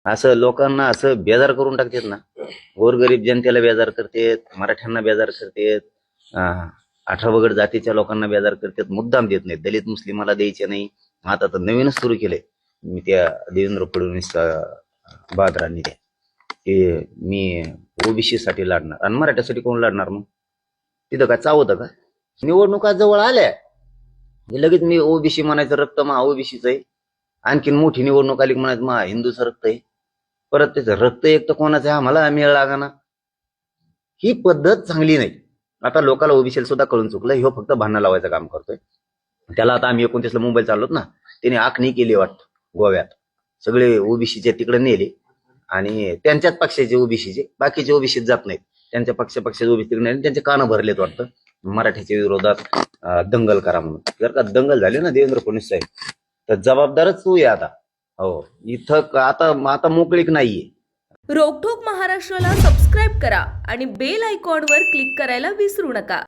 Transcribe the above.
असं लोकांना असं बेजार करून टाकतात ना, गोरगरीब जनतेला बेजार करतात, मराठ्यांना बेजार करतात, 18 वगैरे जातीच्या लोकांना बेजार करतात, मुद्दाम देत नाहीत. दलित मुस्लिमाला द्यायचे नाही. आता तर नवीनच सुरू केलंय. मी त्या देवेंद्र फडणवीस बहादरांनी ते मी ओबीसी साठी लढणार आणि मराठ्यासाठी कोण लढणार मग? तिथं काय चावतं का? निवडणुका जवळ आल्या लगेच मी ओबीसी म्हणायचं, रक्त मा ओबीसीच आहे. आणखीन मोठी निवडणूक आली म्हणायचं मा हिंदूचं रक्त आहे. परत त्याचं रक्त एक तर कोणाचं आहे आम्हाला मेळ लागाना. ही पद्धत चांगली नाही. आता लोकांना ओबीसी सुद्धा कळून चुकलं, ह्यो फक्त भांडण लावायचं काम करतोय. त्याला आता आम्ही 29 ला मुंबईला चाललोत ना, त्याने आखणी केली वाटतं गोव्यात. सगळे ओबीसीचे तिकडे नेले आणि त्यांच्याच पक्षाचे ओबीसीचे, बाकीचे ओबीसीत जात नाहीत. त्यांच्या पक्षाचे ओबीसी तिकडे नेले, त्यांचे कानं भरलेत वाटतं मराठीच्या विरोधात दंगल करा म्हणून. जर का दंगल झाली ना देवेंद्र फडणवीस साहेब, तर जबाबदारच तू आहे आता. हो, इथं आता मोकळीक नाहीये. रोकठोक महाराष्ट्राला सबस्क्राईब करा आणि बेल आयकॉनवर क्लिक करायला विसरू नका.